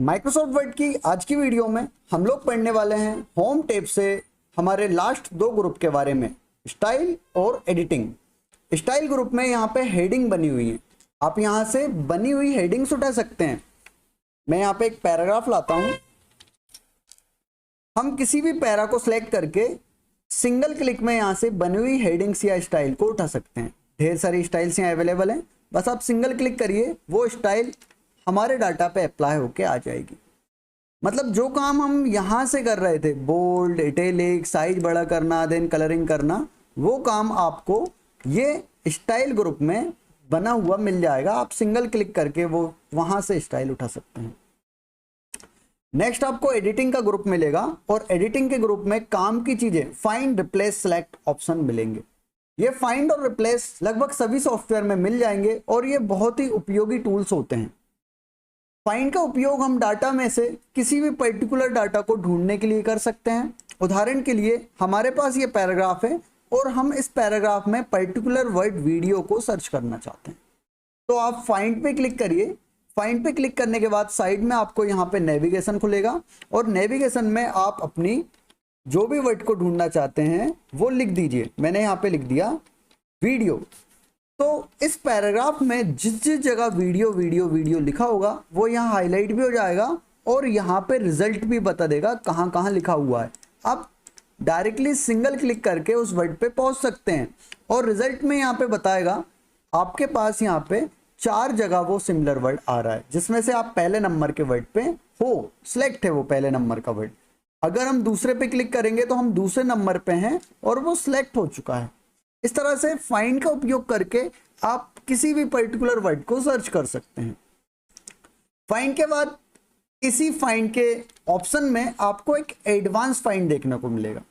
Microsoft word की आज की वीडियो में हम लोग पढ़ने वाले हैं होम टैब से हमारे लास्ट दो ग्रुप के बारे में, स्टाइल और एडिटिंग। स्टाइल ग्रुप में यहाँ पे हेडिंग बनी हुई है, आप यहाँ से बनी हुई हेडिंग्स उठा सकते हैं। मैं यहाँ पे एक पैराग्राफ लाता हूँ, हम किसी भी पैरा को सिलेक्ट करके सिंगल क्लिक में यहाँ से बनी हुई हेडिंग्स या स्टाइल को उठा सकते हैं। ढेर सारी स्टाइल्स यहाँ अवेलेबल हैं, बस आप सिंगल क्लिक करिए, वो स्टाइल हमारे डाटा पे अप्लाई होके आ जाएगी। मतलब जो काम हम यहाँ से कर रहे थे, बोल्ड, इटैलिक, साइज बड़ा करना, देन कलरिंग करना, वो काम आपको ये स्टाइल ग्रुप में बना हुआ मिल जाएगा। आप सिंगल क्लिक करके वो वहां से स्टाइल उठा सकते हैं। नेक्स्ट आपको एडिटिंग का ग्रुप मिलेगा और एडिटिंग के ग्रुप में काम की चीजें फाइंड, रिप्लेस, सेलेक्ट ऑप्शन मिलेंगे। ये फाइंड और रिप्लेस लगभग सभी सॉफ्टवेयर में मिल जाएंगे और ये बहुत ही उपयोगी टूल्स होते हैं। फाइंड का उपयोग हम डाटा में से किसी भी पर्टिकुलर डाटा को ढूंढने के लिए कर सकते हैं। उदाहरण के लिए हमारे पास ये पैराग्राफ है और हम इस पैराग्राफ में पर्टिकुलर वर्ड वीडियो को सर्च करना चाहते हैं, तो आप फाइंड पे क्लिक करिए। फाइंड पे क्लिक करने के बाद साइड में आपको यहाँ पे नेविगेशन खुलेगा और नेविगेशन में आप अपनी जो भी वर्ड को ढूंढना चाहते हैं वो लिख दीजिए। मैंने यहाँ पे लिख दिया वीडियो। तो इस पैराग्राफ में जिस जिस जगह वीडियो वीडियो वीडियो लिखा होगा वो यहाँ हाईलाइट भी हो जाएगा और यहाँ पे रिजल्ट भी बता देगा कहाँ कहाँ लिखा हुआ है। आप डायरेक्टली सिंगल क्लिक करके उस वर्ड पे पहुंच सकते हैं और रिजल्ट में यहाँ पे बताएगा आपके पास यहाँ पे 4 जगह वो सिमिलर वर्ड आ रहा है, जिसमें से आप पहले नंबर के वर्ड पे हो, सिलेक्ट है वो पहले नंबर का वर्ड। अगर हम दूसरे पे क्लिक करेंगे तो हम दूसरे नंबर पे हैं और वो सिलेक्ट हो चुका है। इस तरह से फाइंड का उपयोग करके आप किसी भी पर्टिकुलर वर्ड को सर्च कर सकते हैं। फाइंड के बाद इसी फाइंड के ऑप्शन में आपको एक एडवांस फाइंड देखने को मिलेगा।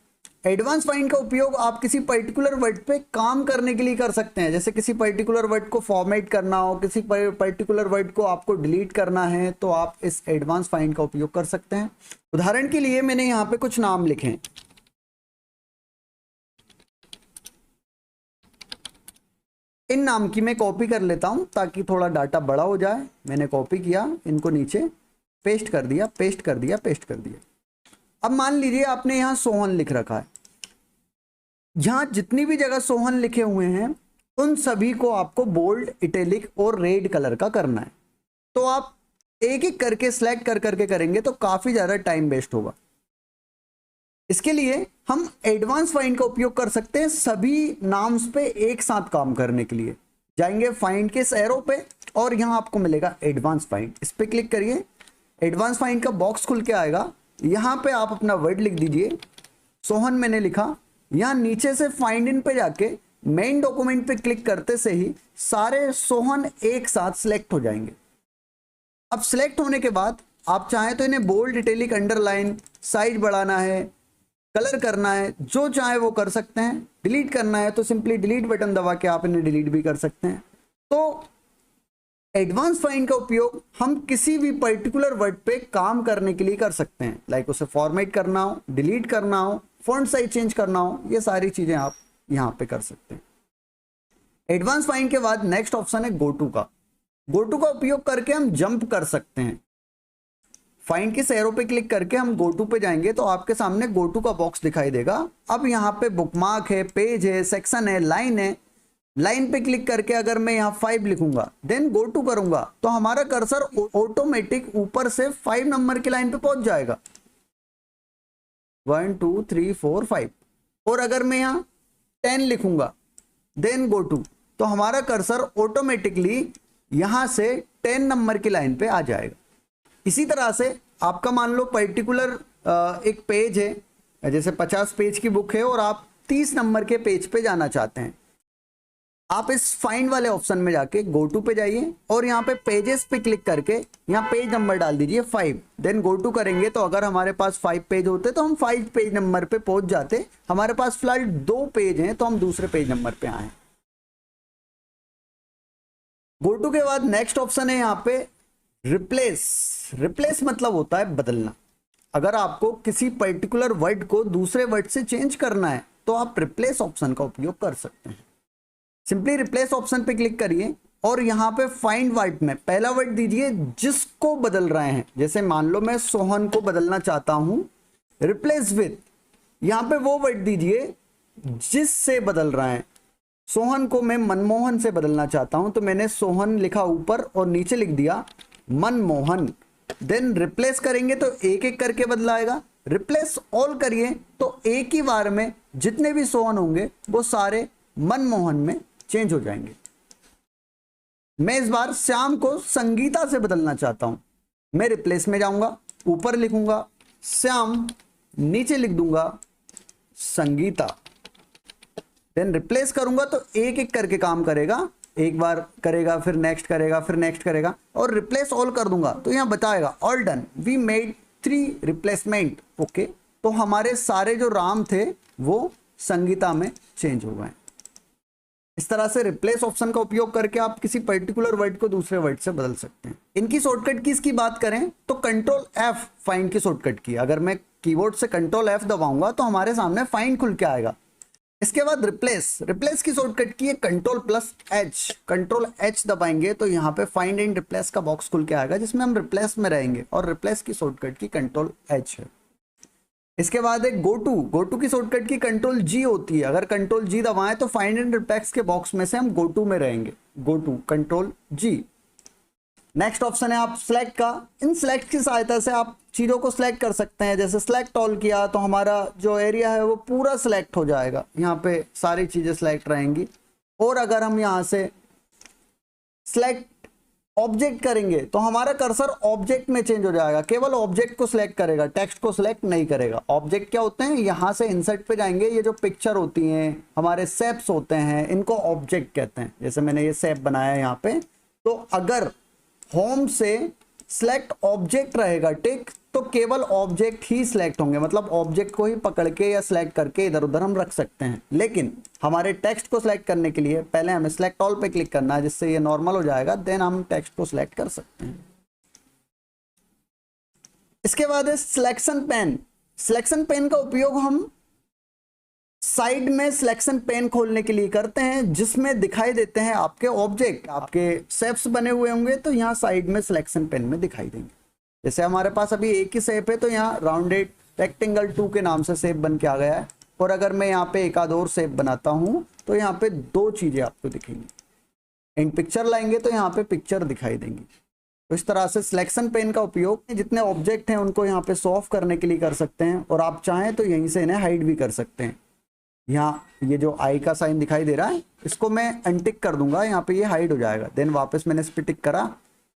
एडवांस फाइंड का उपयोग आप किसी पर्टिकुलर वर्ड पे काम करने के लिए कर सकते हैं। जैसे किसी पर्टिकुलर वर्ड को फॉर्मेट करना हो, किसी पर्टिकुलर वर्ड को आपको डिलीट करना है, तो आप इस एडवांस फाइंड का उपयोग कर सकते हैं। उदाहरण के लिए मैंने यहाँ पे कुछ नाम लिखे हैं, इन नाम की मैं कॉपी कर लेता हूं ताकि थोड़ा डाटा बड़ा हो जाए। मैंने कॉपी किया, इनको नीचे पेस्ट कर दिया, पेस्ट कर दिया, पेस्ट कर दिया। अब मान लीजिए आपने यहाँ सोहन लिख रखा है, यहाँ जितनी भी जगह सोहन लिखे हुए हैं उन सभी को आपको बोल्ड, इटैलिक और रेड कलर का करना है। तो आप एक एक करके सिलेक्ट कर करके करेंगे तो काफी ज्यादा टाइम वेस्ट होगा। इसके लिए हम एडवांस फाइंड का उपयोग कर सकते हैं सभी नाम्स पे एक साथ काम करने के लिए। जाएंगे फाइंड के एरो पे और यहाँ आपको मिलेगा एडवांस फाइंड, इस पे क्लिक करिए। एडवांस फाइंड का बॉक्स खुल के आएगा, यहाँ पे आप अपना वर्ड लिख दीजिए। सोहन मैंने लिखा, यहाँ नीचे से फाइंड इन पे जाके मेन डॉक्यूमेंट पे क्लिक करते से ही सारे सोहन एक साथ सिलेक्ट हो जाएंगे। अब सिलेक्ट होने के बाद आप चाहें तो इन्हें बोल्ड, इटैलिक, अंडरलाइन, साइज बढ़ाना है, कलर करना है, जो चाहे वो कर सकते हैं। डिलीट करना है तो सिंपली डिलीट बटन दबा के आप इन्हें डिलीट भी कर सकते हैं। तो एडवांस फाइंड का उपयोग हम किसी भी पर्टिकुलर वर्ड पे काम करने के लिए कर सकते हैं। लाइक उसे फॉर्मेट करना हो, डिलीट करना हो, फॉन्ट साइज चेंज करना हो, ये सारी चीजें आप यहाँ पे कर सकते हैं। एडवांस फाइंड के बाद नेक्स्ट ऑप्शन है गो टू का। गो टू का उपयोग करके हम जंप कर सकते हैं। फाइंड के एरो पे क्लिक करके हम गो टू पे जाएंगे तो आपके सामने गो टू का बॉक्स दिखाई देगा। अब यहाँ पे बुकमार्क है, पेज है, सेक्शन है, लाइन है। लाइन पे क्लिक करके अगर मैं यहाँ 5 लिखूंगा, देन गो टू करूंगा तो हमारा कर्सर ऑटोमेटिक ऊपर से 5 नंबर की लाइन पे पहुंच जाएगा। 1 2 3 4 5। और अगर मैं यहाँ 10 लिखूंगा, देन गो टू, तो हमारा कर्सर ऑटोमेटिकली यहां से 10 नंबर की लाइन पे आ जाएगा। इसी तरह से आपका मान लो पर्टिकुलर एक पेज है, जैसे 50 पेज की बुक है और आप 30 नंबर के पेज पे जाना चाहते हैं। आप इस फाइंड वाले ऑप्शन में जाके गो टू पे जाइए और यहाँ पे पेजेस पे क्लिक करके यहाँ पेज नंबर डाल दीजिए 5, देन गो टू करेंगे तो अगर हमारे पास 5 पेज होते तो हम 5 पेज नंबर पे पहुंच जाते। हमारे पास फिलहाल 2 पेज हैं तो हम दूसरे पेज नंबर पे आए। गो टू के बाद नेक्स्ट ऑप्शन है यहाँ पे रिप्लेस। रिप्लेस मतलब होता है बदलना। अगर आपको किसी पर्टिकुलर वर्ड को दूसरे वर्ड से चेंज करना है तो आप रिप्लेस ऑप्शन का उपयोग कर सकते हैं। सिंपली रिप्लेस ऑप्शन पे क्लिक करिए और यहाँ पे फाइंड वर्ड में पहला वर्ड दीजिए जिसको बदल रहे हैं। जैसे मान लो मैं सोहन को बदलना चाहता हूं, रिप्लेस विथ, यहाँ पे वो वर्ड दीजिए जिससे बदल रहे हैं। सोहन को मैं मनमोहन से बदलना चाहता हूं, तो मैंने सोहन लिखा ऊपर और नीचे लिख दिया मनमोहन। देन रिप्लेस करेंगे तो एक एक करके बदलाएगा। रिप्लेस ऑल करिए तो एक ही बार में जितने भी सोहन होंगे वो सारे मनमोहन में चेंज हो जाएंगे। मैं इस बार श्याम को संगीता से बदलना चाहता हूं, मैं रिप्लेस में जाऊंगा, ऊपर लिखूंगा श्याम, नीचे लिख दूंगा संगीता। देन रिप्लेस करूंगा तो एक एक करके काम करेगा, एक बार करेगा फिर नेक्स्ट करेगा फिर नेक्स्ट करेगा। और रिप्लेस ऑल कर दूंगा तो यहां बताएगा all done, we made 3 replacement. Okay, तो हमारे सारे जो राम थे वो संगीता में चेंज हो गए। इस तरह से रिप्लेस ऑप्शन का उपयोग करके आप किसी पर्टिकुलर वर्ड को दूसरे वर्ड से बदल सकते हैं। इनकी शॉर्टकट कीज की बात करें तो कंट्रोल F फाइंड की शॉर्टकट की। अगर मैं कीबोर्ड से कंट्रोल F दबाऊंगा तो हमारे सामने फाइंड खुल के आएगा। इसके बाद रिप्लेस की शॉर्टकट की है कंट्रोल+H। कंट्रोल H दबाएंगे तो यहाँ पे फाइंड एंड रिप्लेस का बॉक्स खुल के आएगा जिसमें हम रिप्लेस में रहेंगे, और रिप्लेस की शॉर्टकट की कंट्रोल+H है। इसके बाद एक गो टू की शॉर्टकट की कंट्रोल-G होती है। अगर कंट्रोल-G दबाएं तो फाइंड एंड रिप्लेस के बॉक्स में से हम गो टू में रहेंगे, गो टू कंट्रोल-G। नेक्स्ट ऑप्शन है आप सिलेक्ट का। इन सिलेक्ट की सहायता से आप चीजों को सिलेक्ट कर सकते हैं। जैसे सिलेक्ट ऑल किया तो हमारा जो एरिया है वो पूरा सिलेक्ट हो जाएगा, यहाँ पे सारी चीजें सिलेक्ट रहेंगी। और अगर हम यहाँ से सिलेक्ट ऑब्जेक्ट करेंगे तो हमारा कर्सर ऑब्जेक्ट में चेंज हो जाएगा, केवल ऑब्जेक्ट को सिलेक्ट करेगा, टेक्स्ट को सिलेक्ट नहीं करेगा। ऑब्जेक्ट क्या होते हैं, यहाँ से इंसर्ट पे जाएंगे, ये जो पिक्चर होती हैं हमारे शेप्स होते हैं इनको ऑब्जेक्ट कहते हैं। जैसे मैंने ये शेप बनाया है यहाँ पे, तो अगर होम से सिलेक्ट ऑब्जेक्ट रहेगा टिक तो केवल ऑब्जेक्ट ही सिलेक्ट होंगे, मतलब ऑब्जेक्ट को ही पकड़ के या सिलेक्ट करके इधर उधर हम रख सकते हैं। लेकिन हमारे टेक्स्ट को सिलेक्ट करने के लिए पहले हमें सिलेक्ट ऑल पे क्लिक करना है, जिससे ये नॉर्मल हो जाएगा, देन हम टेक्स्ट को सिलेक्ट कर सकते हैं। इसके बाद है सिलेक्शन पेन। सिलेक्शन पेन का उपयोग हम साइड में सिलेक्शन पेन खोलने के लिए करते हैं, जिसमें दिखाई देते हैं आपके ऑब्जेक्ट, आपके शेप्स बने हुए होंगे तो यहाँ साइड में सिलेक्शन पेन में दिखाई देंगे। जैसे हमारे पास अभी एक ही शेप है तो यहाँ राउंडेड रेक्टेंगल 2 के नाम से शेप बन के आ गया है। और अगर मैं यहाँ पे एक आध और शेप बनाता हूँ तो यहाँ पे 2 चीजें आपको दिखेंगी। एंड पिक्चर लाएंगे तो यहाँ पे पिक्चर दिखाई देंगी। तो इस तरह से सिलेक्शन पेन का उपयोग जितने ऑब्जेक्ट हैं उनको यहाँ पे शो ऑफ करने के लिए कर सकते हैं, और आप चाहें तो यहीं से इन्हें हाइड भी कर सकते हैं। यहाँ ये जो आई का साइन दिखाई दे रहा है इसको मैं अनटिक कर दूंगा, यहाँ पे ये हाइड हो जाएगा। देन वापस मैंने इस पे टिक करा,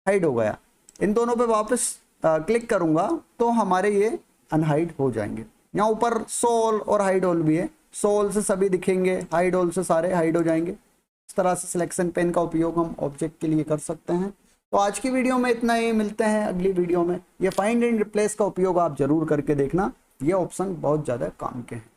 हाइड हो गया। इन दोनों पे वापस क्लिक करूंगा तो हमारे ये अनहाइड हो जाएंगे। यहाँ ऊपर शो ऑल और हाइड ऑल भी है, शो ऑल से सभी दिखेंगे, हाइड ऑल से सारे हाइड हो जाएंगे। इस तरह से सिलेक्शन पेन का उपयोग हम ऑब्जेक्ट के लिए कर सकते हैं। तो आज की वीडियो में इतना ही, मिलते हैं अगली वीडियो में। ये फाइंड एंड रिप्लेस का उपयोग आप जरूर करके देखना, ये ऑप्शन बहुत ज़्यादा काम के हैं।